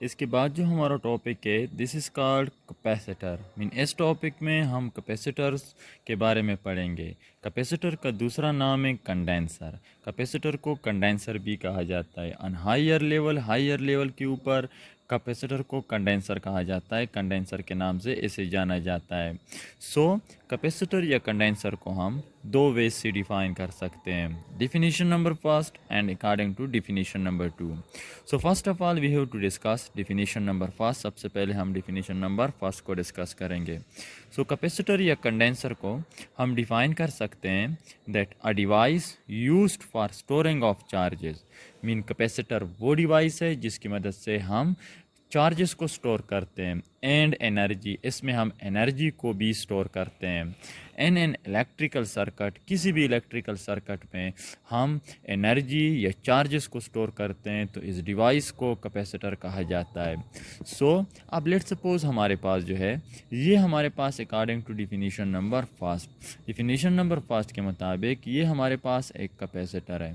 इसके बाद जो हमारा टॉपिक है दिस इज़ कॉल्ड कैपेसिटर। इस टॉपिक में हम कैपेसिटर्स के बारे में पढ़ेंगे। कैपेसिटर का दूसरा नाम है कंडेंसर। कैपेसिटर को कंडेंसर भी कहा जाता है। ऑन हायर लेवल के ऊपर कैपेसिटर को कंडेंसर कहा जाता है। कंडेंसर के नाम से इसे जाना जाता है। कैपेसिटर या कंडेंसर को हम दो वेज से डिफाइन कर सकते हैं, definition number first and according to definition number two. First of all we have to discuss definition number first. सबसे पहले हम डिफिनीशन नंबर फर्स्ट को डिस्कस करेंगे। कैपेसिटर या कंडेंसर को हम डिफाइन कर सकते हैं that a device used for storing of charges. Capacitor वो डिवाइस है जिसकी मदद से हम चार्जेस को स्टोर करते हैं एंड एनर्जी, इसमें हम एनर्जी को भी स्टोर करते हैं। एन इलेक्ट्रिकल सर्किट, किसी भी इलेक्ट्रिकल सर्किट में हम एनर्जी या चार्जेस को स्टोर करते हैं तो इस डिवाइस को कैपेसिटर कहा जाता है। अब लेट्स सपोज हमारे पास जो है ये हमारे पास according to definition number first के मुताबिक ये हमारे पास एक कैपेसिटर है।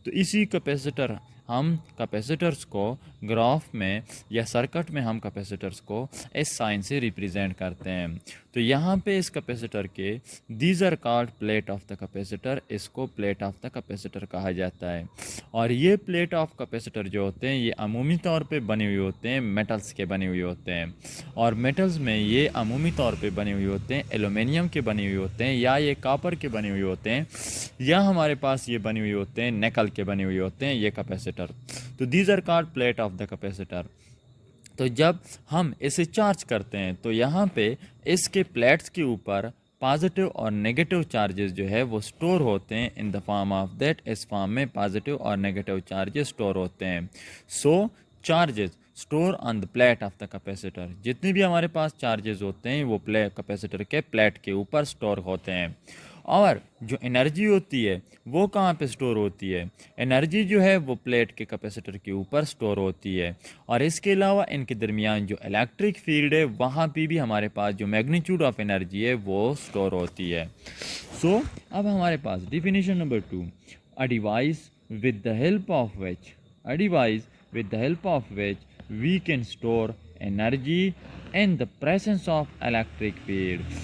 तो इसी कैपेसिटर हम कैपेसिटर्स को ग्राफ में या सर्किट में हम कैपेसिटर्स को इस साइन से रिप्रेजेंट करते हैं। तो यहाँ पे इस कैपेसिटर के these are called plate of the capacitor, इसको प्लेट ऑफ द कैपेसिटर कहा जाता है। और ये प्लेट ऑफ कैपेसिटर जो होते हैं ये अमूमी तौर पे बने हुए होते हैं, मेटल्स के बने हुए होते हैं। और मेटल्स में ये अमूमी तौर पे बने हुए होते हैं, एल्यूमिनियम के बने हुए होते हैं, या ये कॉपर के बने हुए होते हैं, या हमारे पास ये बने हुए होते हैं निकल के बने हुए होते हैं ये कैपेसिटर। तो these are called plate of the capacitor. तो जब हम इसे चार्ज करते हैं तो यहाँ पे इसके प्लेट्स के ऊपर पॉजिटिव और नेगेटिव चार्जेस जो है वो स्टोर होते हैं in the form of that, इस फॉर्म में पॉजिटिव और नेगेटिव चार्जेस स्टोर होते हैं। Charges store on the plate of the capacitor, जितने भी हमारे पास चार्जेस होते हैं वो कैपेसिटर के प्लेट के ऊपर स्टोर होते हैं। और जो एनर्जी होती है वो कहाँ पे स्टोर होती है? एनर्जी जो है वो प्लेट के कैपेसिटर के ऊपर स्टोर होती है। और इसके अलावा इनके दरमियान जो इलेक्ट्रिक फील्ड है वहाँ पे भी हमारे पास जो मैग्नीट्यूड ऑफ एनर्जी है वो स्टोर होती है। अब हमारे पास definition number two, a device with the help of which we can store energy in the presence of electric field।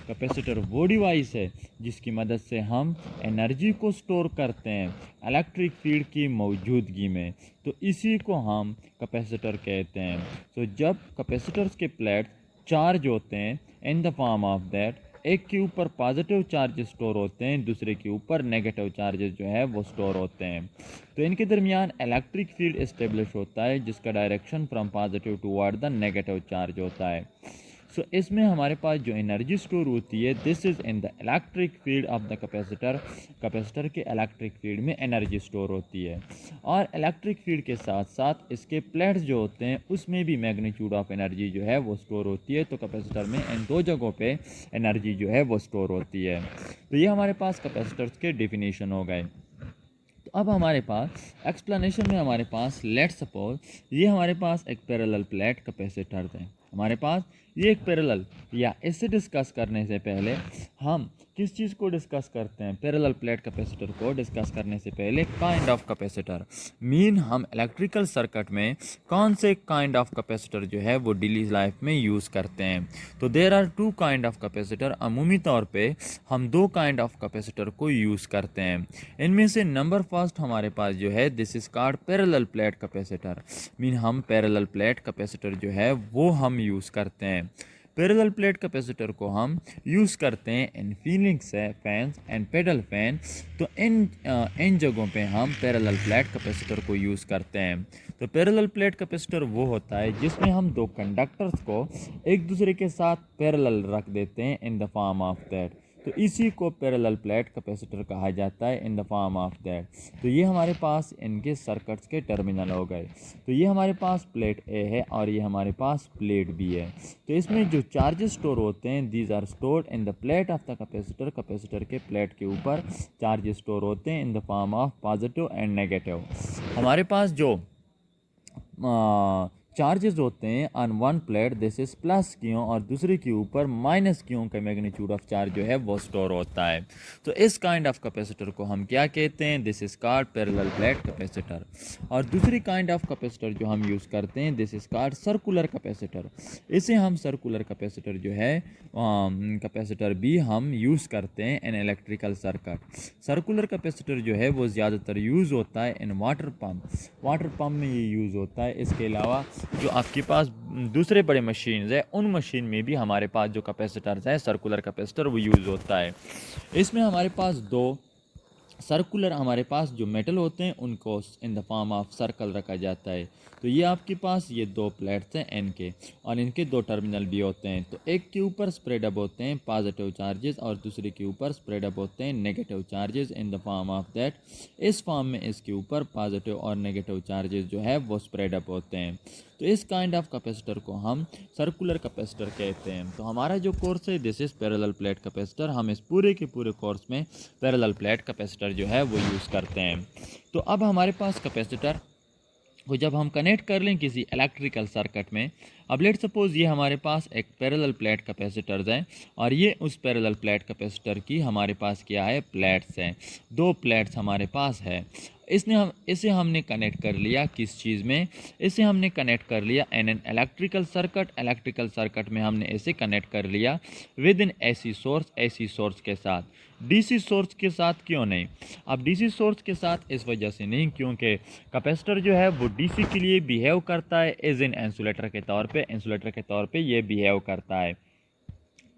Capacitor वो डिवाइस है जिसकी मदद से हम एनर्जी को स्टोर करते हैं इलेक्ट्रिक फील्ड की मौजूदगी में, तो इसी को हम कैपेसिटर कहते हैं। जब कैपेसिटर्स के प्लेट चार्ज होते हैं in the form of that, एक के ऊपर पॉजिटिव चार्जेस स्टोर होते हैं, दूसरे के ऊपर नेगेटिव चार्जेस जो है वो स्टोर होते हैं, तो इनके दरमियान इलेक्ट्रिक फील्ड इस्टेब्लिश होता है जिसका direction from positive toward the negative charge होता है। इसमें हमारे पास जो एनर्जी स्टोर होती है this is in the electric field of the capacitor के इलेक्ट्रिक फील्ड में एनर्जी स्टोर होती है। और इलेक्ट्रिक फील्ड के साथ साथ इसके प्लेट्स जो होते हैं उसमें भी मैग्नीट्यूड ऑफ एनर्जी जो है वो स्टोर होती है। तो कैपेसिटर में इन दो जगहों पे एनर्जी जो है वो स्टोर होती है। तो ये हमारे पास कैपेसिटर्स के डेफिनेशन हो गए। तो अब हमारे पास एक्सप्लेनेशन में हमारे पास लेट सपोज ये हमारे पास एक पैरेलल प्लेट कैपेसिटर है हमारे पास, ये एक पैरेलल, या इससे डिस्कस करने से पहले हम किस चीज़ को डिस्कस करते हैं? पैरेलल प्लेट कैपेसिटर को डिस्कस करने से पहले काइंड ऑफ कैपेसिटर, हम इलेक्ट्रिकल सर्किट में कौन से काइंड ऑफ कैपेसिटर जो है वो डेली लाइफ में यूज़ करते हैं। तो there are two kind of capacitor, अमूमी तौर पे हम दो काइंड ऑफ कैपेसिटर को यूज़ करते हैं। इनमें से नंबर फर्स्ट हमारे पास जो है this is called parallel plate capacitor. हम पैरेलल प्लेट कैपेसिटर जो है वो हम यूज़ करते हैं। पैरेलल प्लेट कैपेसिटर को हम यूज़ करते हैं in ceiling fans and pedal fan. तो इन जगहों पे हम पैरेलल प्लेट कैपेसिटर को यूज़ करते हैं। तो पैरेलल प्लेट कैपेसिटर वो होता है जिसमें हम दो कंडक्टर्स को एक दूसरे के साथ पैरेलल रख देते हैं in the form of that, तो इसी को पैरेलल प्लेट कैपेसिटर कहा जाता है in the form of that. तो ये हमारे पास इनके सर्किट्स के टर्मिनल हो गए। तो ये हमारे पास प्लेट ए है और ये हमारे पास प्लेट बी है। तो इसमें जो चार्जेस स्टोर होते हैं these are stored in the plate of the capacitor, capacitor के प्लेट के ऊपर चार्जेस स्टोर होते हैं in the form of positive and negative. हमारे पास जो चार्जेस होते हैं on one plate this is plus Q और दूसरे के ऊपर माइनस क्यू का मैग्नीट्यूड ऑफ चार्ज जो है वो स्टोर होता है। तो इस काइंड ऑफ कैपेसिटर को हम क्या कहते हैं, this is called parallel plate capacitor. और दूसरी काइंड ऑफ कैपेसिटर जो हम यूज़ करते हैं this is called circular capacitor. इसे हम सर्कुलर कैपेसिटर जो है कैपेसिटर भी हम यूज़ करते हैं in electrical circuit. Circular capacitor जो है वो ज़्यादातर यूज़ होता है इन वाटर पंप में ये यूज़ होता है। इसके अलावा जो आपके पास दूसरे बड़े मशीन्स है उन मशीन में भी हमारे पास जो कैपेसिटर्स है सर्कुलर कैपेसिटर वो यूज़ होता है। इसमें हमारे पास दो सर्कुलर हमारे पास जो मेटल होते हैं उनको इन द फॉर्म ऑफ सर्कल रखा जाता है। तो ये आपके पास ये दो प्लेट्स हैं एन के और इनके दो टर्मिनल भी होते हैं। तो एक के ऊपर स्प्रेड अप होते हैं पॉजिटिव चार्जेस और दूसरे के ऊपर स्प्रेड अप होते हैं negative charges in the form of that. इस फॉर्म में इसके ऊपर पॉजिटिव और नेगेटिव चार्जेस जो है वो स्प्रेड अप होते हैं। तो इस काइंड ऑफ कैपेसिटर को हम सर्कुलर कैपेसिटर कहते हैं। तो हमारा जो कोर्स है this is parallel plate capacitor. हम इस पूरे के पूरे कोर्स में पैरेलल प्लेट कैपेसिटर जो है वो यूज़ करते हैं। तो अब हमारे पास कैपेसिटर को जब हम कनेक्ट कर लें किसी इलेक्ट्रिकल सर्किट में, अब लेट सपोज ये हमारे पास एक पैरेलल प्लेट कैपेसिटर्स हैं और ये उस पैरेलल प्लेट कैपेसिटर की हमारे पास क्या है, प्लेट्स हैं। दो प्लेट्स हमारे पास है। इसे हमने कनेक्ट कर लिया किस चीज़ में, इसे हमने कनेक्ट कर लिया इन एन इलेक्ट्रिकल सर्किट में हमने इसे कनेक्ट कर लिया विद इन एसी सोर्स के साथ। डीसी सोर्स के साथ क्यों नहीं? अब डीसी सोर्स के साथ इस वजह से नहीं क्योंकि कैपेसिटर जो है वो डीसी के लिए बिहेव करता है एज इन इंसुलेटर के तौर पे ये बिहेव करता है।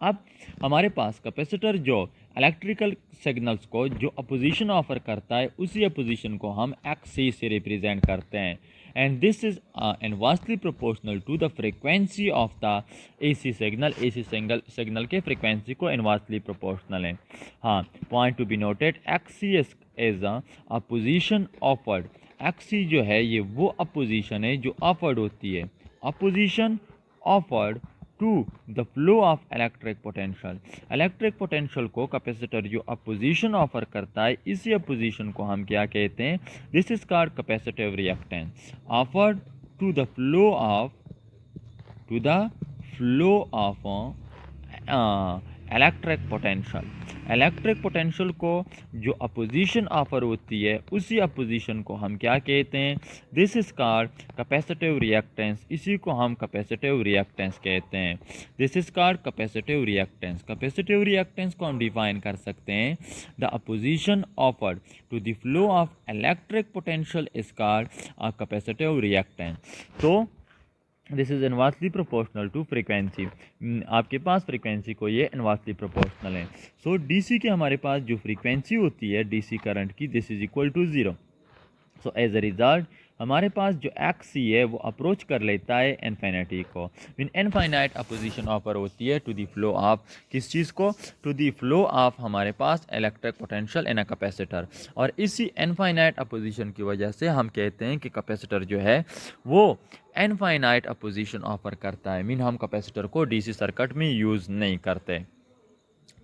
अब हमारे पास कैपेसिटर जो इलेक्ट्रिकल सिग्नल्स को जो अपोजिशन ऑफर करता है उसी अपोजिशन को हम एक्सी से रिप्रेजेंट करते हैं and this is inversely proportional to the frequency of the AC signal के फ्रीक्वेंसी को इनवर्सली प्रोपोर्शनल है। हाँ, point to be noted, x c is a position offered. X c जो है ये वो अपोजिशन है जो ऑफर्ड होती है, opposition offered to the flow of electric potential को कैपेसिटर जो अपोजिशन ऑफर करता है इसी अपोजिशन को हम क्या कहते हैं, this is called capacitive reactance offered to the flow of electric potential को जो अपोजिशन ऑफर होती है उसी अपोजिशन को हम क्या कहते हैं, this is called capacitive reactance. इसी को हम कैपेसिटिव रिएक्टेंस कहते हैं। This is called capacitive reactance को हम डिफाइन कर सकते हैं, the opposition offered to the flow of electric potential is called a capacitive reactance. तो this is inversely proportional to frequency. आपके पास फ्रीक्वेंसी को ये इनवर्सली प्रोपोर्शनल है। सो डीसी के हमारे पास जो फ्रीक्वेंसी होती है डीसी करंट की, this is equal to 0। So as a result हमारे पास जो एक्सी है वो अप्रोच कर लेता है इनफिनिटी को। मीन इनफाइनाइट अपोजिशन ऑफर होती है टू दी फ्लो ऑफ किस चीज़ को, टू दी फ्लो ऑफ हमारे पास electric potential in a capacitor. और इसी इनफाइनाइट अपोजिशन की वजह से हम कहते हैं कि कैपेसिटर जो है वो इनफाइनाइट अपोजिशन ऑफर करता है। मीन हम कैपेसिटर को डीसी सर्किट में यूज़ नहीं करते।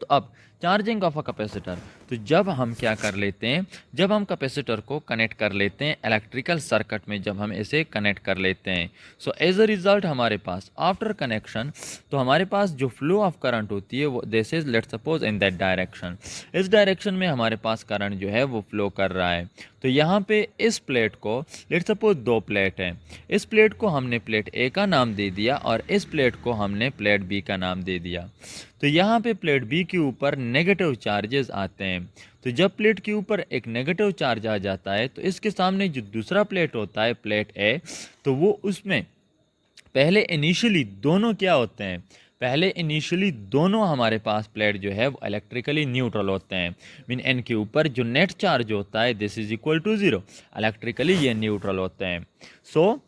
तो अब चार्जिंग ऑफ अ कैपेसिटर, तो जब हम क्या कर लेते हैं, जब हम कैपेसिटर को कनेक्ट कर लेते हैं इलेक्ट्रिकल सर्किट में, जब हम इसे कनेक्ट कर लेते हैं, सो एज अ रिजल्ट हमारे पास आफ्टर कनेक्शन तो हमारे पास जो फ्लो ऑफ करंट होती है वो this is let's suppose in that direction, इस डायरेक्शन में हमारे पास करंट जो है वो फ्लो कर रहा है। तो यहाँ पे इस प्लेट को लेट्स सपोज दो प्लेट हैं, इस प्लेट को हमने प्लेट ए का नाम दे दिया और इस प्लेट को हमने प्लेट बी का नाम दे दिया। तो यहाँ पे प्लेट बी के ऊपर नेगेटिव चार्जेस आते हैं। तो जब प्लेट के ऊपर एक नेगेटिव चार्ज आ जाता है तो इसके सामने जो दूसरा प्लेट होता है प्लेट ए, तो वो उसमें पहले इनिशियली दोनों क्या होते हैं, पहले इनिशियली दोनों हमारे पास प्लेट जो है वो इलेक्ट्रिकली न्यूट्रल होते हैं। मीन एन के ऊपर जो नेट चार्ज होता है this is equal to 0, electrically ये न्यूट्रल होते हैं। सो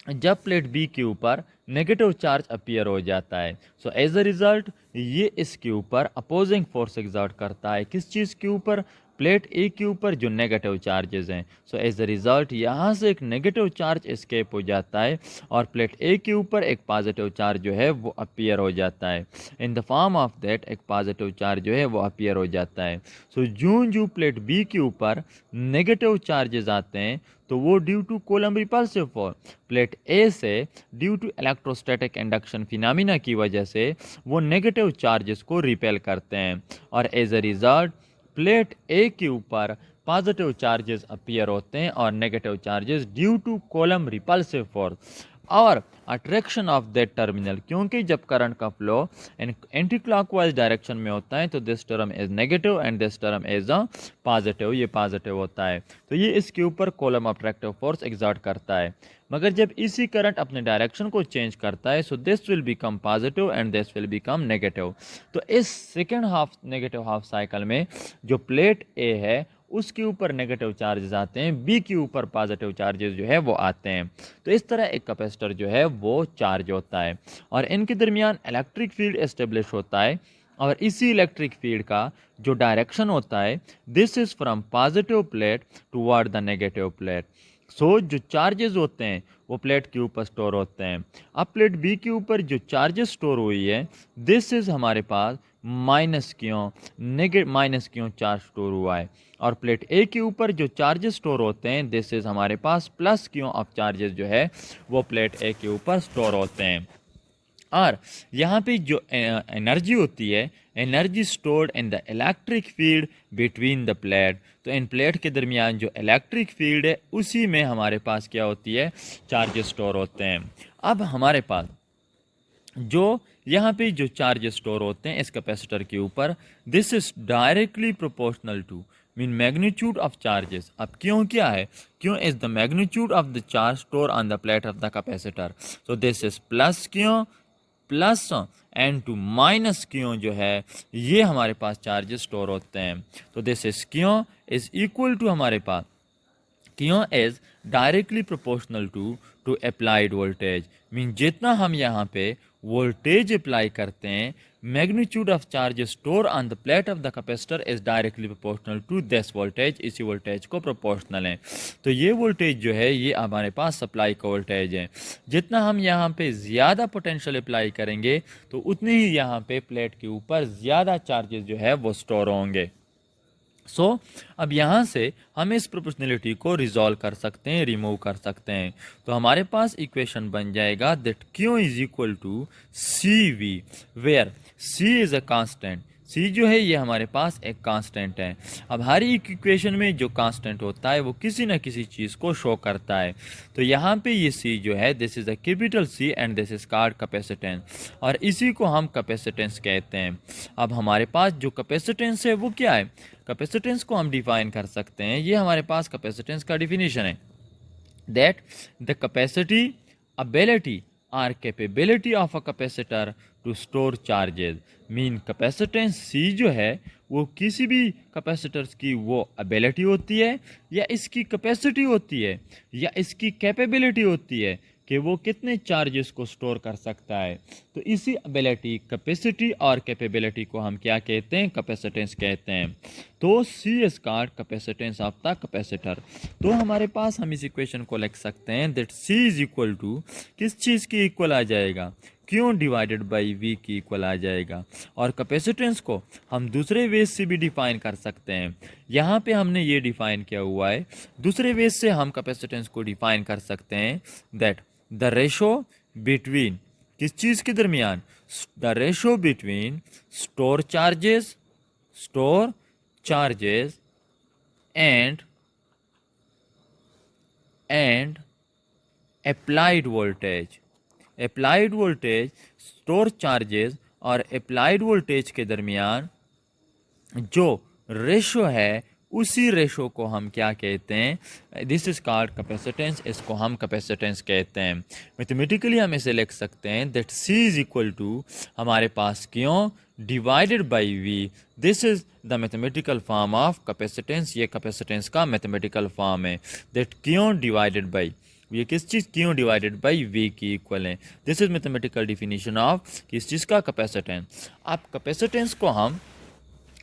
जब प्लेट बी के ऊपर नेगेटिव चार्ज अपीयर हो जाता है, सो एज अ रिजल्ट ये इसके ऊपर अपोजिंग फोर्स एग्जर्ट करता है। किस चीज़ के ऊपर, प्लेट ए के ऊपर जो नेगेटिव चार्जेस हैं, सो एज अ रिजल्ट यहाँ से एक नेगेटिव चार्ज एस्केप हो जाता है और प्लेट ए के ऊपर एक पॉजिटिव चार्ज जो है वो अपीयर हो जाता है। In the form of that एक पॉजिटिव चार्ज जो है वो अपीयर हो जाता है। सो जो प्लेट बी के ऊपर नेगेटिव चार्जेस आते हैं तो वो due to Coulomb repulsive force plate A से due to electrostatic induction phenomena की वजह से वो नेगेटिव चार्जेस को रिपेल करते हैं और as a result plate A के ऊपर पॉजिटिव चार्जेस अपीयर होते हैं और negative charges due to Coulomb repulsive force और अट्रैक्शन ऑफ दैट टर्मिनल, क्योंकि जब करंट का फ्लो एंटी क्लॉकवाइज डायरेक्शन में होता है तो this term is negative and this term is a positive, ये पॉजिटिव होता है तो ये इसके ऊपर कूलम्ब अट्रैक्टिव फोर्स एग्जर्ट करता है। मगर जब इसी करंट अपने डायरेक्शन को चेंज करता है सो this will become positive and this will become negative. तो इस second half negative half cycle में जो प्लेट ए है उसके ऊपर नेगेटिव चार्जेस आते हैं, बी के ऊपर पॉजिटिव चार्जेस जो है वो आते हैं। तो इस तरह एक कैपेसिटर जो है वो चार्ज होता है और इनके दरमियान इलेक्ट्रिक फील्ड एस्टेब्लिश होता है और इसी इलेक्ट्रिक फील्ड का जो डायरेक्शन होता है this is from positive plate toward the negative plate. So जो चार्जेस होते हैं वो प्लेट के ऊपर स्टोर होते हैं। अब प्लेट बी के ऊपर जो चार्जेस स्टोर हुई है दिस इज हमारे पास माइनस क्यों चार्ज स्टोर हुआ है और प्लेट ए के ऊपर जो चार्जेस स्टोर होते हैं दिस इज हमारे पास प्लस क्यों ऑफ चार्जेस जो है वो प्लेट ए के ऊपर स्टोर होते हैं। और यहाँ पे जो एनर्जी होती है energy stored in the electric field between the plate, तो इन प्लेट के दरमियान जो इलेक्ट्रिक फील्ड है उसी में हमारे पास क्या होती है चार्जेस स्टोर होते हैं। अब हमारे पास जो यहाँ पे जो चार्जेस स्टोर होते हैं इस कैपेसिटर के ऊपर this is directly proportional to mean magnitude of charges. अब क्यों क्या है, क्यों is the magnitude of the charge store on the plate of the capacitor, so this is plus क्यों प्लस एन टू माइनस क्यों जो है ये हमारे पास चार्जेस स्टोर होते हैं। तो this is Q is equal to हमारे पास Q is directly proportional to applied voltage mean जितना हम यहाँ पे वोल्टेज अप्लाई करते हैं magnitude of charge store on the plate of the capacitor is directly proportional to this voltage, इसी voltage को प्रोपोर्शनल है। तो ये वोल्टेज जो है ये हमारे पास सप्लाई का वोल्टेज है। जितना हम यहाँ पे ज़्यादा पोटेंशियल अप्लाई करेंगे तो उतनी ही यहाँ पे प्लेट के ऊपर ज़्यादा चार्जेस जो है वो स्टोर होंगे। सो अब यहाँ से हम इस प्रोपोर्शनलिटी को रिजॉल्व कर सकते हैं, रिमूव कर सकते हैं। तो हमारे पास इक्वेशन बन जाएगा that Q is equal to C V where C is a constant. C जो है ये हमारे पास एक कांस्टेंट है। अब हर एक इक्वेशन में जो कांस्टेंट होता है वो किसी न किसी चीज़ को शो करता है। तो यहाँ पे ये C जो है this is a capital C and this is called capacitance और इसी को हम कैपेसिटेंस कहते हैं। अब हमारे पास जो कैपेसिटेंस है वो क्या है, कैपेसिटेंस को हम डिफाइन कर सकते हैं। ये हमारे पास कैपेसिटेंस का डिफिनीशन है that the capacity ability or capability of a capacitor to store charges mean capacitance C जो है वो किसी भी कैपेसिटर्स की वो एबिलिटी होती है या इसकी कैपेसिटी होती है या इसकी कैपेबिलिटी होती है कि वो कितने चार्जेस को स्टोर कर सकता है। तो इसी एबिलिटी कैपेसिटी और कैपेबिलिटी को हम क्या कहते हैं, कैपेसिटेंस कहते हैं। तो C is called capacitance of the capacitor. तो हमारे पास हम इस इक्वेशन को लिख सकते हैं that C is equal to किस चीज़ की इक्वल आ जाएगा, Q डिवाइडेड बाई V की इक्वल आ जाएगा। और कैपेसिटेंस को हम दूसरे वेज से भी डिफाइन कर सकते हैं। यहाँ पे हमने ये डिफाइन किया हुआ है, दूसरे वेज से हम कैपेसिटेंस को डिफाइन कर सकते हैं दैट द रेशो बिटवीन किस चीज़ के दरमियान, the ratio between store charges and applied voltage. Applied voltage, store charges और अप्लाइड वोल्टेज के दरमियान जो रेशो है उसी रेशो को हम क्या कहते हैं, दिस इज कॉल्ड कैपेसिटेंस। इसको हम कैपेसिटेंस कहते हैं। मैथमेटिकली हम इसे लिख सकते हैं that C is equal to हमारे पास Q divided by V। This is the mathematical form of capacitance. ये कैपेसिटेंस का मैथमेटिकल फॉर्म है दैट क्यों डिवाइडेड बाई, ये किस चीज़ क्यों डिवाइडेड बाई V की इक्वल है। This is mathematical definition of किस चीज़ का, कैपेसिटेंस। अब कैपेसिटेंस को हम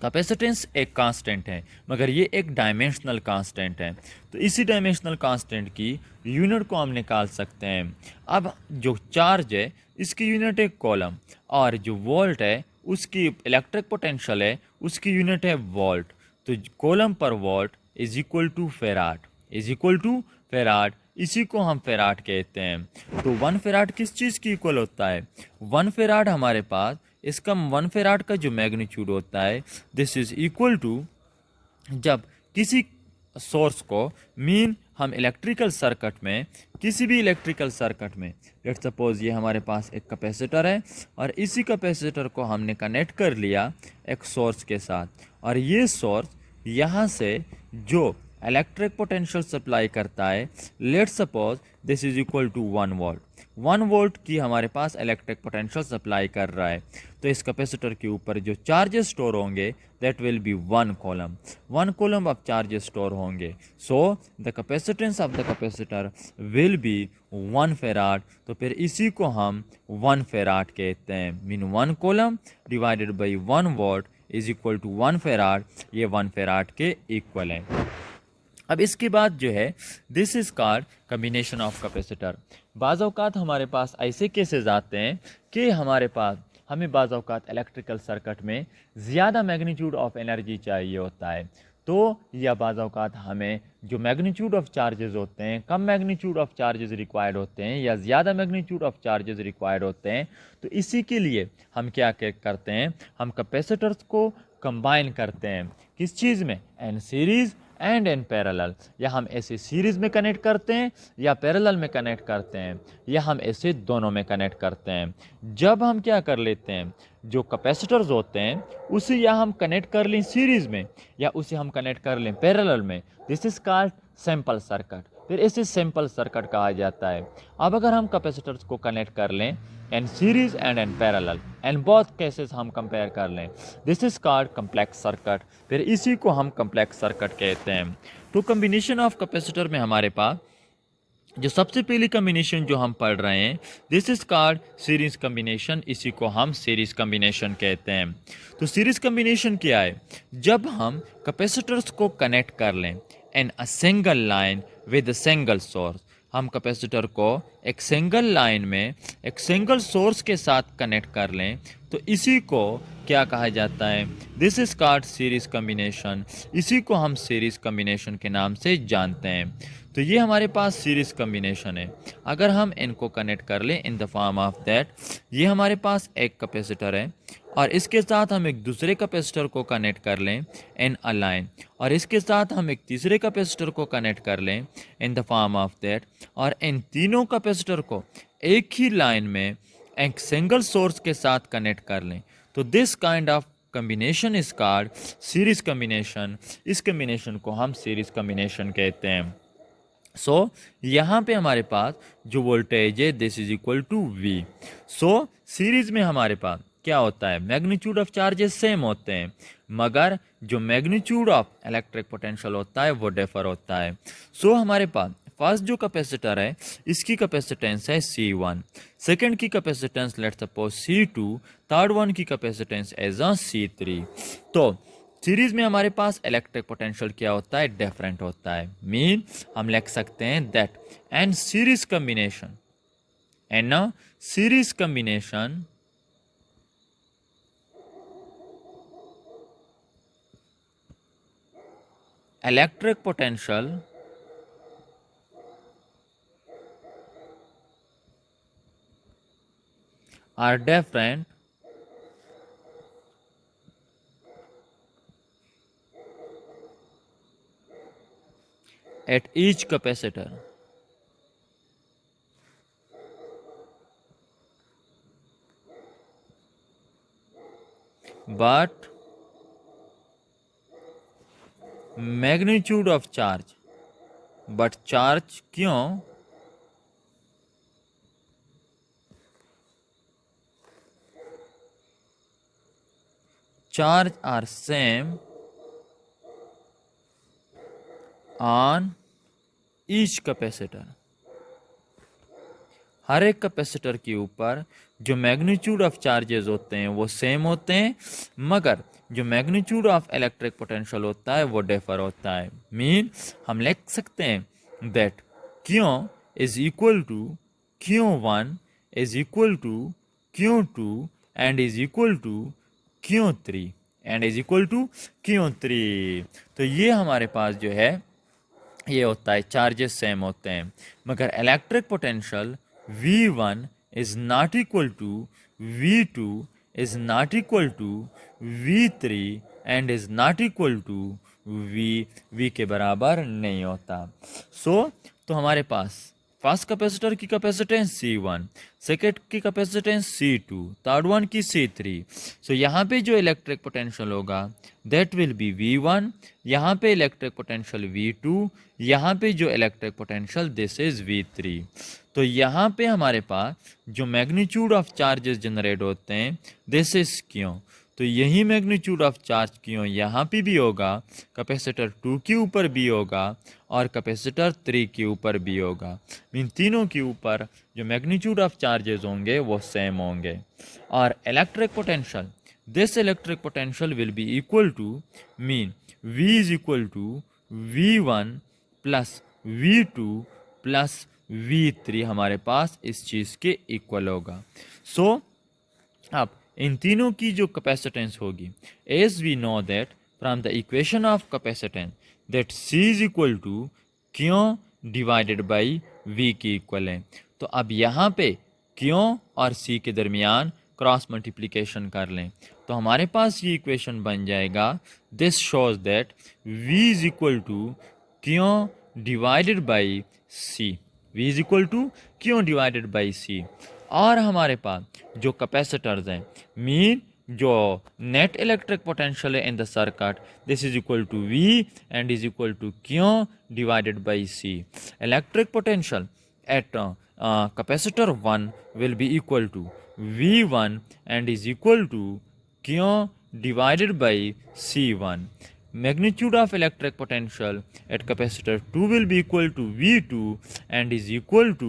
कैपेसिटेंस एक कांस्टेंट है, मगर ये एक डायमेंशनल कांस्टेंट है। तो इसी डायमेंशनल कांस्टेंट की यूनिट को हम निकाल सकते हैं। अब जो चार्ज है इसकी यूनिट है कॉलम, और जो वोल्ट है उसकी इलेक्ट्रिक पोटेंशियल है उसकी यूनिट है वोल्ट। तो कॉलम पर volt is equal to farad, is equal to farad, इसी को हम फेराड कहते हैं। तो 1 फेराड किस चीज़ की इक्वल होता है? 1 फेराड हमारे पास, इसका 1 फेराड का जो मैग्नीट्यूड होता है दिस इज इक्वल टू, जब किसी सोर्स को मीन हम इलेक्ट्रिकल सर्किट में, किसी भी इलेक्ट्रिकल सर्किट में, लेट्स सपोज ये हमारे पास एक कैपेसिटर है और इसी कैपेसिटर को हमने कनेक्ट कर लिया एक सोर्स के साथ, और ये सोर्स यहाँ से जो इलेक्ट्रिक पोटेंशियल सप्लाई करता है, let's suppose this is equal to 1 volt, 1 volt की हमारे पास इलेक्ट्रिक पोटेंशियल सप्लाई कर रहा है। तो इस कैपेसिटर के ऊपर जो चार्जेस स्टोर होंगे that will be 1 coulomb, 1 coulomb of charges store होंगे। So the capacitance of the capacitor will be 1 farad. तो फिर इसी को हम 1 फेराड कहते हैं, mean 1 coulomb divided by 1 volt is equal to 1 farad, ये 1 फेराड के इक्वल है। अब इसके बाद जो है this is called combination of capacitor. बाज़ औक़ात हमारे पास ऐसे केसेस आते हैं कि हमारे पास हमें बाज़ औक़ात इलेक्ट्रिकल सर्किट में ज़्यादा मैग्नीट्यूड ऑफ एनर्जी चाहिए होता है, तो या बाज़ औक़ात हमें जो मैग्नीट्यूड ऑफ चार्जेस होते हैं, कम मैग्नीट्यूड ऑफ चार्जेस रिक्वायर्ड होते हैं या ज़्यादा मैग्नीट्यूड ऑफ चार्जेस रिक्वायर्ड होते हैं। तो इसी के लिए हम क्या करते हैं, हम कैपेसिटर्स को कंबाइन करते हैं किस चीज़ में, in series and in parallel, या हम ऐसे सीरीज़ में कनेक्ट करते हैं या पैरेलल में कनेक्ट करते हैं, या हम ऐसे दोनों में कनेक्ट करते हैं। जब हम क्या कर लेते हैं, जो कैपेसिटर्स होते हैं उसे या हम कनेक्ट कर लें सीरीज़ में या उसे हम कनेक्ट कर लें पैरेलल में, this is called sample circuit, फिर इसे सैंपल सर्किट कहा जाता है। अब अगर हम कैपेसिटर्स को कनेक्ट कर लें in series and in parallel, and both cases हम कंपेयर कर लें, this is called complex circuit, फिर इसी को हम कम्प्लेक्स सर्किट कहते हैं। तो कम्बिनेशन ऑफ कैपेसिटर में हमारे पास जो सबसे पहली कम्बिनेशन जो हम पढ़ रहे हैं this is called series combination, इसी को हम सीरीज कम्बिनेशन कहते हैं। तो सीरीज कम्बिनेशन क्या है, जब हम कैपेसिटर्स को कनेक्ट कर लें in a single line with a single source, हम कैपेसिटर को एक सिंगल लाइन में एक सिंगल सोर्स के साथ कनेक्ट कर लें, तो इसी को क्या कहा जाता है, this is called series combination, इसी को हम सीरीज कम्बिनेशन के नाम से जानते हैं। तो ये हमारे पास सीरीज कम्बिनेशन है। अगर हम इनको कनेक्ट कर लें इन द फॉर्म ऑफ दैट, ये हमारे पास एक कैपेसिटर है और इसके साथ हम एक दूसरे कैपेसिटर को कनेक्ट कर लें इन अ लाइन, और इसके साथ हम एक तीसरे कैपेसिटर को कनेक्ट कर लें इन द फॉर्म ऑफ दैट, और इन तीनों कैपेसिटर को एक ही लाइन में एक सिंगल सोर्स के साथ कनेक्ट कर लें। तो this kind of combination is called series combination, इस कम्बिनेशन को हम सीरीज कम्बिनेशन कहते हैं। सो यहाँ पे हमारे पास जो वोल्टेज है this is equal to V. So series में हमारे पास क्या होता है, मैग्नीट्यूड ऑफ चार्जेस सेम होते हैं, मगर जो मैग्नीट्यूड ऑफ इलेक्ट्रिक पोटेंशियल होता है वो डिफर होता है। सो हमारे पास फर्स्ट जो कैपेसिटर है इसकी कैपेसिटेंस है C1, सेकंड की capacitance let's suppose C2, third one की कैपेसिटेंस एज अ C3। तो सीरीज में हमारे पास इलेक्ट्रिक पोटेंशियल क्या होता है, डिफरेंट होता है, मीन हम लिख सकते हैं that and series combination, and series combination electric potential are different at each capacitor, but magnitude of charge, but charge क्यों, charge are same on each capacitor। हर एक कैपेसिटर के ऊपर जो मैग्नीट्यूड ऑफ चार्जेस होते हैं वो सेम होते हैं, मगर जो मैग्नीट्यूड ऑफ इलेक्ट्रिक पोटेंशियल होता है वो डिफर होता है। मीन हम लिख सकते हैं that Q is equal to Q1 is equal to Q2 and is equal to Q3 and is equal to Q3। तो ये हमारे पास जो है ये होता है, चार्जेस सेम होते हैं, मगर electric potential V1 is not equal to V2 is not equal to V3 and is not equal to V के बराबर नहीं होता। तो हमारे पास फर्स्ट कैपेसिटर की कैपेसिटेंस C1, सेकेंड की कैपेसिटेंस C2, थर्ड वन की C3। सो यहाँ पे जो इलेक्ट्रिक पोटेंशियल होगा दैट विल बी V1, यहाँ पे इलेक्ट्रिक पोटेंशियल V2, यहाँ पे जो electric potential this is V3। तो यहाँ पे हमारे पास जो मैग्नीट्यूड ऑफ चार्जेस जनरेट होते हैं दिस इज क्यों, तो यही मैग्नीट्यूड ऑफ चार्ज क्यों यहाँ पे भी होगा, कैपेसिटर 2 के ऊपर भी होगा और कैपेसिटर 3 के ऊपर भी होगा। इन तीनों के ऊपर जो मैग्नीट्यूड ऑफ चार्जेस होंगे वो सेम होंगे। और electric potential, this electric potential will be equal to mean V is equal to V1 plus V2 plus V3 हमारे पास इस चीज़ के इक्वल होगा। अब इन तीनों की जो कैपेसिटेंस होगी, as we know that from the equation of capacitance that C is equal to Q divided by V की इक्वल है। तो अब यहाँ पे क्यों और C के दरमियान क्रॉस मल्टीप्लिकेशन कर लें तो हमारे पास ये इक्वेशन बन जाएगा, this shows that V is equal to Q divided by C, V is equal to Q divided by C। और हमारे पास जो कैपेसिटर्स हैं मीन जो नेट इलेक्ट्रिक पोटेंशियल है in the circuit this is equal to V and is equal to Q divided by C। Electric potential at capacitor 1 will be equal to V1 and is equal to Q divided by C1। magnitude of electric potential at capacitor 2 will be equal to V2 and is equal to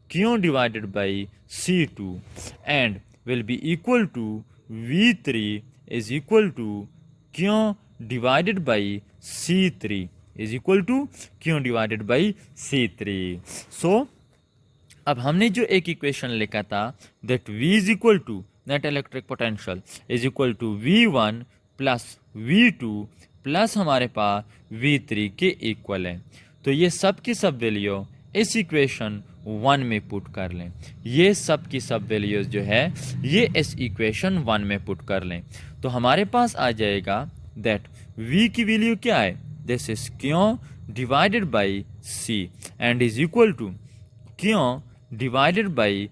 Q divided by C2 and will be equal to V3 is equal to Q divided by C3 is equal to Q divided by C3। So अब हमने जो एक equation लिखा था that V is equal to net electric potential is equal to V1 plus V2 plus हमारे पास V3 के equal है, तो ये सब की सब वैल्यू इस इक्वेशन 1 में पुट कर लें। ये सब की सब वैल्यूज जो है ये इस इक्वेशन 1 में पुट कर लें तो हमारे पास आ जाएगा दैट V की वैल्यू क्या है, this is Q divided by C and is equal to Q divided by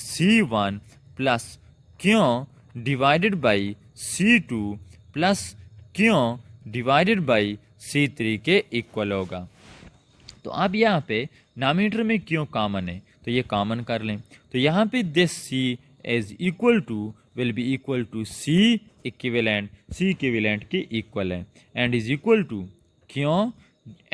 C1 plus Q divided by C2 plus Q divided by C3 के इक्वल होगा। तो अब यहाँ पे नामीटर में क्यों कॉमन है तो ये कॉमन कर लें तो यहाँ पे this C is equal to will be equal to C equivalent के इक्वल है and is equal to Q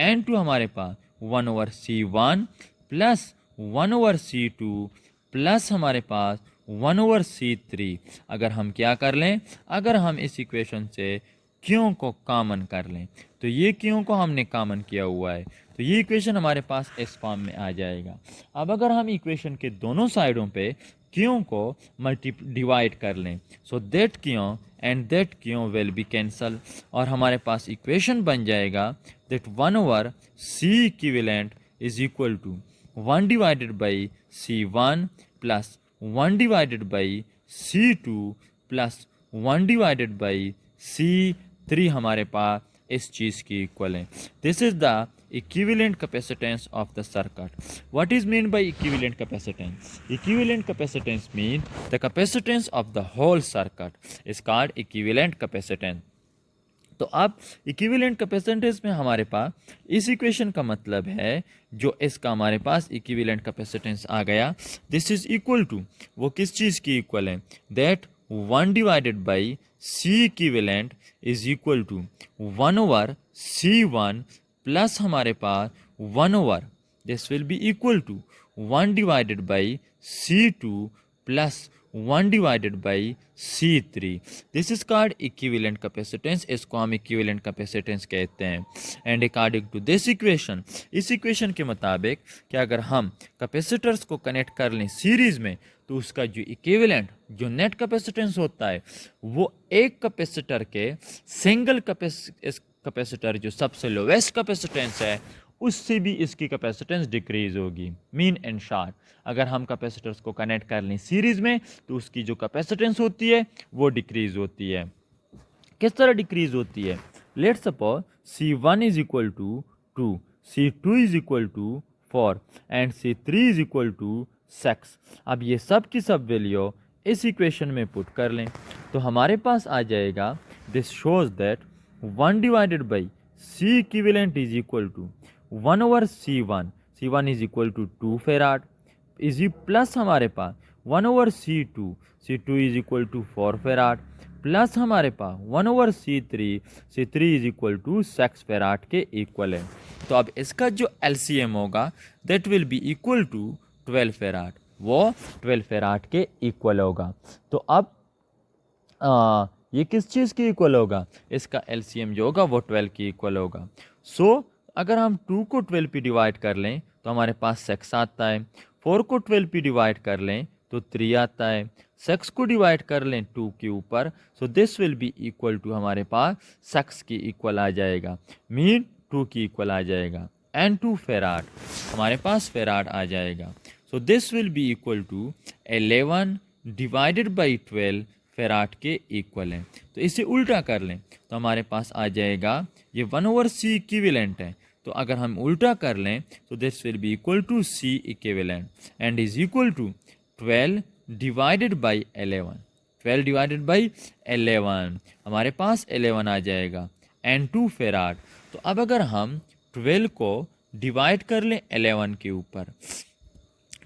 and to हमारे पास 1/C1 प्लस 1/C2 प्लस हमारे पास 1/C3। अगर हम क्या कर लें, अगर हम इस इक्वेशन से क्यों को कॉमन कर लें तो ये क्यों को हमने कॉमन किया हुआ है तो ये इक्वेशन हमारे पास इस फॉर्म में आ जाएगा। अब अगर हम इक्वेशन के दोनों साइडों पे क्यों को डिवाइड कर लें so that Q and that Q will be cancel और हमारे पास इक्वेशन बन जाएगा that 1/C equivalent is equal to 1 divided by C1 plus 1 divided by C2 plus 1 divided by C3 हमारे पास इस चीज़ की इक्वल है। This is the equivalent capacitance of the circuit. What is meant by equivalent capacitance? Equivalent capacitance means the capacitance of the whole circuit is called equivalent capacitance. तो अब equivalent capacitance में हमारे पास इस इक्वेशन का मतलब है जो इसका हमारे पास इक्विवेलेंट कैपेसिटेंस आ गया दिस इज इक्वल टू वो किस चीज़ की इक्वल है that 1 divided by C equivalent is equal to 1/C1 plus हमारे पास 1/, this will be equal to 1 divided by C2 plus 1 divided by C3. This is called equivalent capacitance. इसको हम equivalent capacitance कहते हैं. And according to this equation, इस equation के मुताबिक कि अगर हम capacitors को connect कर लें सीरीज में तो उसका जो इक्विवेलेंट जो नेट कैपेसिटेंस होता है वो एक कैपेसिटर के सिंगल कैपेसिटर जो सबसे लोवेस्ट कैपेसिटेंस है उससे भी इसकी कैपेसिटेंस डिक्रीज होगी. मीन एंड शॉर्ट, अगर हम कैपेसिटर्स को कनेक्ट कर लें सीरीज में तो उसकी जो कैपेसिटेंस होती है वो डिक्रीज होती है. किस तरह डिक्रीज होती है? Let's suppose C1 is equal to 2, C2 is equal to 4 and C3 is equal to 6. अब ये सब की सब वैल्यू इस इक्वेशन में पुट कर लें तो हमारे पास आ जाएगा this shows that 1 divided by C equivalent is equal to 1 over C1 is equal to 2 farad is plus हमारे पास 1 over C2 is equal to 4 farad plus हमारे पास 1 over C3 is equal to 6 farad के equal है. तो अब इसका जो LCM होगा that will be equal to 12 farad, वो 12 फेराड के इक्वल होगा. तो अब ये किस चीज़ की इक्वल होगा? इसका LCM जो होगा वो 12 की इक्वल होगा. सो अगर हम 2 को 12 पे डिवाइड कर लें तो हमारे पास 6 आता है. 4 को 12 पे डिवाइड कर लें तो 3 आता है. 6 को डिवाइड कर लें 2 के ऊपर, so this will be equal to हमारे पास 6 की इक्वल आ जाएगा. मीन 2 की इक्वल आ जाएगा एंड 2 फेराड हमारे पास फेराड आ जाएगा. So this will be equal to 11 divided by 12 farad के इक्वल है. तो इसे उल्टा कर लें तो हमारे पास आ जाएगा ये 1 ओवर C इक्विवेलेंट है. तो अगर हम उल्टा कर लें तो this will be equal to C equivalent and is equal to 12 divided by 11. 12 divided by 11 हमारे पास 11 आ जाएगा एंड 2 फेराड. तो अब अगर हम 12 को डिवाइड कर लें 11 के ऊपर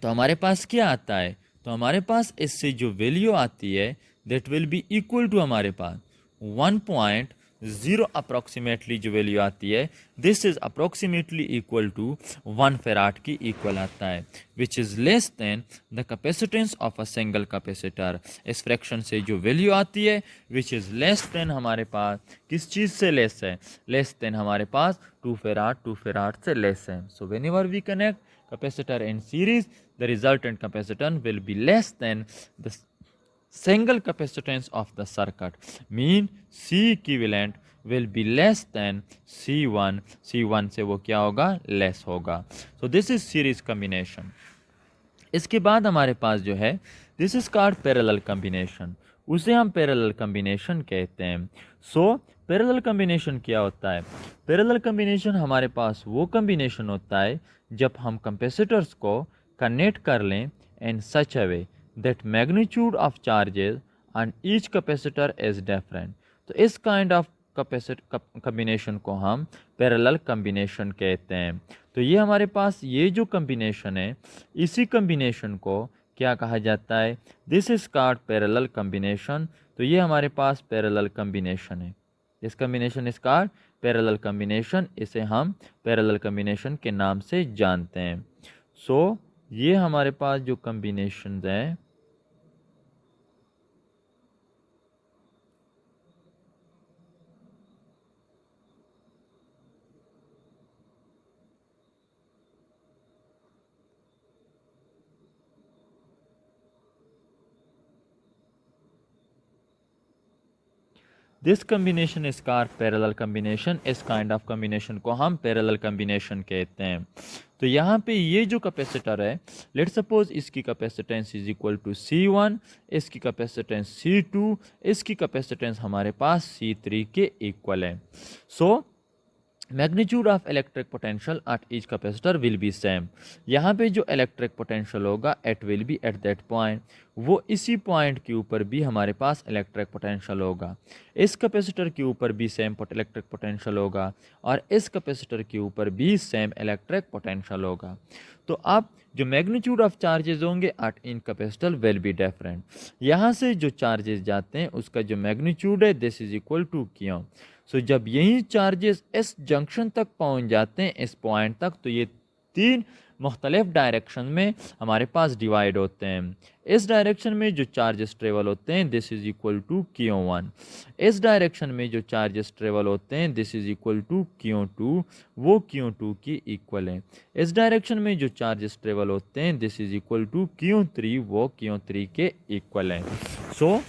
तो हमारे पास क्या आता है? तो हमारे पास इससे जो वैल्यू आती है that will be equal to हमारे पास 1.0 अप्रॉक्सीमेटली जो वैल्यू आती है this is approximately equal to 1 farad की इक्वल आता है which is less than the capacitance of a single capacitor. इस फ्रैक्शन से जो वैल्यू आती है विच इज़ लेस देन हमारे पास किस चीज़ से लेस है? लेस देन हमारे पास 2 फेराड से लेस है. So whenever we connect capacitor in series, the resultant capacitance will be less than the single capacitance of the circuit. Mean C equivalent will be less than C1. C1 से वो क्या होगा? less होगा. So this is series combination. इसके बाद हमारे पास जो है this is called parallel combination. उसे हम पैरेलल कम्बिनेशन कहते हैं. सो पैरेलल कम्बिनेशन क्या होता है? पैरेलल कम्बिनेशन हमारे पास वो कम्बिनेशन होता है जब हम कैपेसिटर्स को कनेक्ट कर लें in such a way that magnitude of charges on each capacitor is different. तो इस काइंड ऑफ कम्बिनेशन को हम पैरेलल कम्बिनेशन कहते हैं. तो ये हमारे पास ये जो कम्बिनेशन है इसी कम्बिनेशन को क्या कहा जाता है? This is called parallel combination. तो ये हमारे पास पैरेलल कम्बिनेशन है. This combination is called parallel combination. इसे हम पैरेलल कम्बिनेशन के नाम से जानते हैं. सो ये हमारे पास जो कम्बिनेशन हैं this combination is called parallel combination. इस काइंड ऑफ कम्बिनेशन को हम पैरेलल कम्बिनेशन कहते हैं. तो यहाँ पे ये जो कैपेसिटर है लेट्स सपोज इसकी capacitance is equal to C1, इसकी कैपेसिटेंस C2, इसकी कैपेसिटेंस हमारे पास C3 के इक्वल है. So magnitude of electric potential at each capacitor will be same. यहाँ पे जो इलेक्ट्रिक पोटेंशियल होगा at will be at that point, वो इसी पॉइंट के ऊपर भी हमारे पास इलेक्ट्रिक पोटेंशियल होगा. इस कैपेसिटर के ऊपर भी सेम इलेक्ट्रिक पोटेंशियल होगा और इस कैपेसिटर के ऊपर भी सेम इलेक्ट्रिक पोटेंशियल होगा. तो अब जो मैग्नीट्यूड ऑफ चार्जेस होंगे at in capacitor will be different. यहाँ से जो चार्जेस जाते हैं उसका जो मैग्नीट्यूड है दिस इज इक्वल टू क्यों. सो जब यही चार्जेस इस जंक्शन तक पहुंच जाते हैं इस पॉइंट तक तो ये 3 मुख्तलिफ डायरेक्शन में हमारे पास डिवाइड होते हैं। इस डायरेक्शन में जो चार्जेस ट्रेवल होते हैं this is equal to Q1। इस डायरेक्शन में जो चार्जेस ट्रेवल होते हैं this is equal to Q2, वो Q2 की इक्वल है। इस डायरेक्शन में जो चार्जेस ट्रेवल होते हैं this is equal to Q3, वो Q3 के इक्वल है। So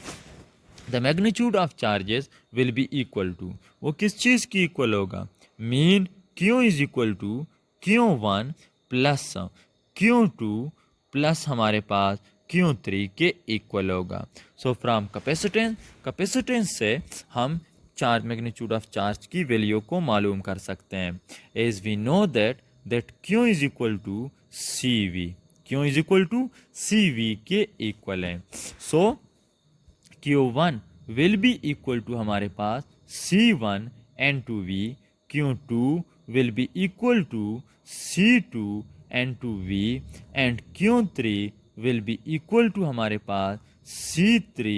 the magnitude of charges will be equal to, वो किस चीज़ की इक्वल होगा, mean Q is equal to Q1 plus Q2 plus हमारे पास Q3 के इक्वल होगा। सो फ्रॉम कैपेसिटेंस से हम चार्ज मैग्नीट्यूड ऑफ चार्ज की वैल्यू को मालूम कर सकते हैं। As we know that Q is equal to CV, Q is equal to CV के इक्वल है। So Q1 will be equal to हमारे पास C1 N2V, Q2 will be equal to C2 N2V and Q3 will be equal to हमारे पास C3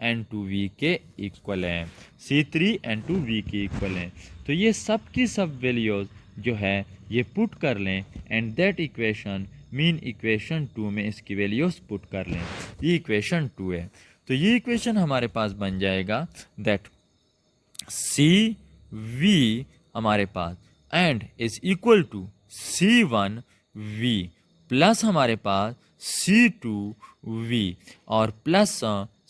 N2V के equal है, C3 N2V के equal है। तो ये सब की सब वैल्यूज जो है ये पुट कर लें and that equation mean equation 2 में इसकी वैल्यूज पुट कर लें। ये इक्वेशन 2 है। तो ये इक्वेशन हमारे पास बन जाएगा दैट CV हमारे पास and is equal to C1V plus हमारे पास C2V और प्लस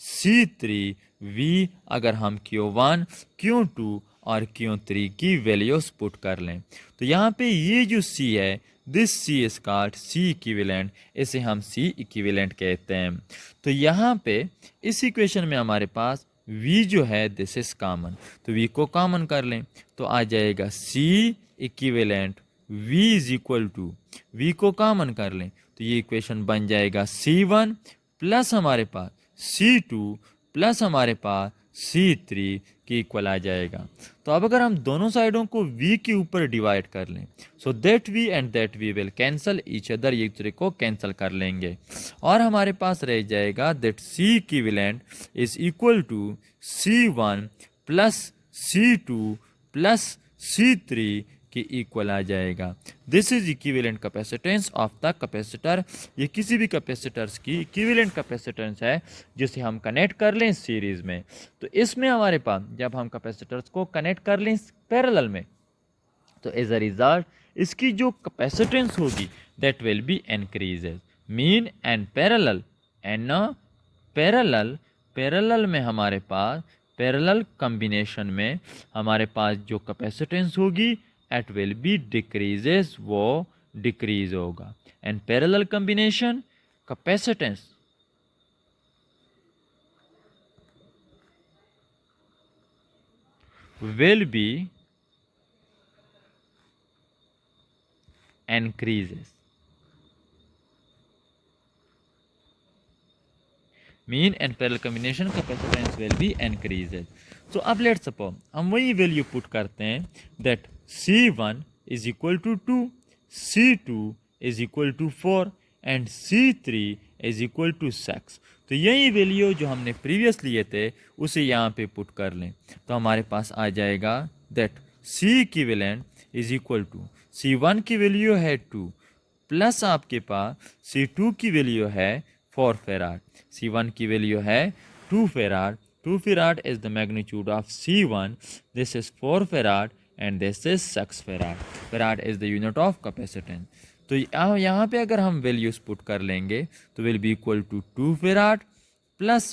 C3V अगर हम Q1, Q2 और Q3 की वैल्यूज पुट कर लें। तो यहाँ पे ये जो C है this C is called C equivalent, इसे हम C इक्विवेलेंट कहते हैं। तो यहाँ पे इस इक्वेशन में हमारे पास V जो है दिस इज कॉमन, तो V को कॉमन कर लें तो आ जाएगा C equivalent V is equal to, V को कॉमन कर लें तो ये इक्वेशन बन जाएगा C1 प्लस हमारे पास C2 प्लस हमारे पास C3 की इक्वल आ जाएगा। तो अब अगर हम दोनों साइडों को V के ऊपर डिवाइड कर लें so that V and that V will cancel each other, एक दूसरे को कैंसिल कर लेंगे और हमारे पास रह जाएगा that C equivalent is equal to C1 plus C2 plus C3 की इक्वल आ जाएगा। This is equivalent capacitance of the capacitor. ये किसी भी कैपेसिटर्स की इक्विवेलेंट कैपेसिटेंस है जिसे हम कनेक्ट कर लें सीरीज में। तो इसमें हमारे पास जब हम कैपेसिटर्स को कनेक्ट कर लें पैरेलल में तो एज अ रिजल्ट इसकी जो कैपेसिटेंस होगी that will be increases, mean and parallel and parallel में हमारे पास पैरेलल कॉम्बिनेशन में हमारे पास जो कैपेसिटेंस होगी एट विल बी डिक्रीजेस, वो डिक्रीज होगा and parallel combination capacitance will be increases, mean and parallel combination capacitance will be increases। so अब लेट्स सपोज हम वही वैल्यू पुट करते हैं that C1 is equal to 2, C2 is equal to 4 and C3 is equal to 6। तो यही value जो हमने previous लिए थे उसे यहाँ पे पुट कर लें तो हमारे पास आ जाएगा that C equivalent is equal to C1 की वैल्यू है 2 प्लस आपके पास C2 की वैल्यू है 4 फेराड, C1 की वैल्यू है 2 farad, 2 farad is the magnitude of C1, this is 4 farad and this is 6 farad, farad is the unit of capacitance. तो यहाँ पे अगर हम वैल्यूज पुट कर लेंगे तो will be equal to 2 farad plus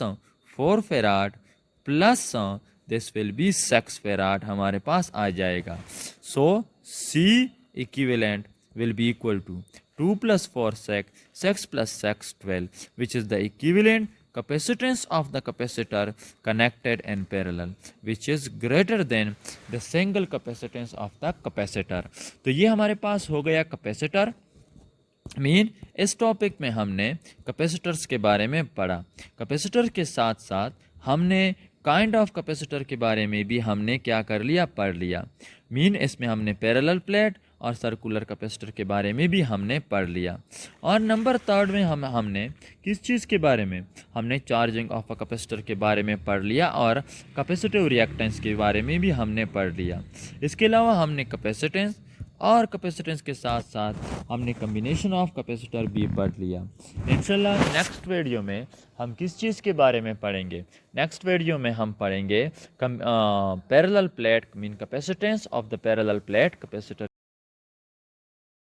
4 farad plus this will be 6 farad हमारे पास आ जाएगा। So C equivalent will be equal to 2 plus 4 6 plus 6 12 which is the equivalent capacitance of the capacitor connected in parallel which is greater than the single capacitance of the capacitor। तो ये हमारे पास हो गया capacitor. Mean इस topic में हमने capacitors के बारे में पढ़ा। कैपेसिटर के साथ साथ हमने काइंड ऑफ कैपेसिटर के बारे में भी हमने क्या कर लिया, पढ़ लिया। मीन इसमें हमने पैरेलल प्लेट और सर्कुलर कैपेसिटर के बारे में भी हमने पढ़ लिया। और नंबर 3 में हमने किस चीज़ के बारे में, हमने चार्जिंग ऑफ अ कैपेसिटर के बारे में पढ़ लिया और कैपेसिटिव रिएक्टेंस के बारे में भी हमने पढ़ लिया। इसके अलावा हमने कैपेसिटेंस और कैपेसिटेंस के साथ साथ हमने कम्बिनेशन ऑफ कैपेसिटर भी पढ़ लिया। इंशाल्लाह नेक्स्ट वीडियो में हम किस चीज़ के बारे में पढ़ेंगे? नेक्स्ट वीडियो में हम पढ़ेंगे parallel plate mean capacitance of the parallel plate capacitor.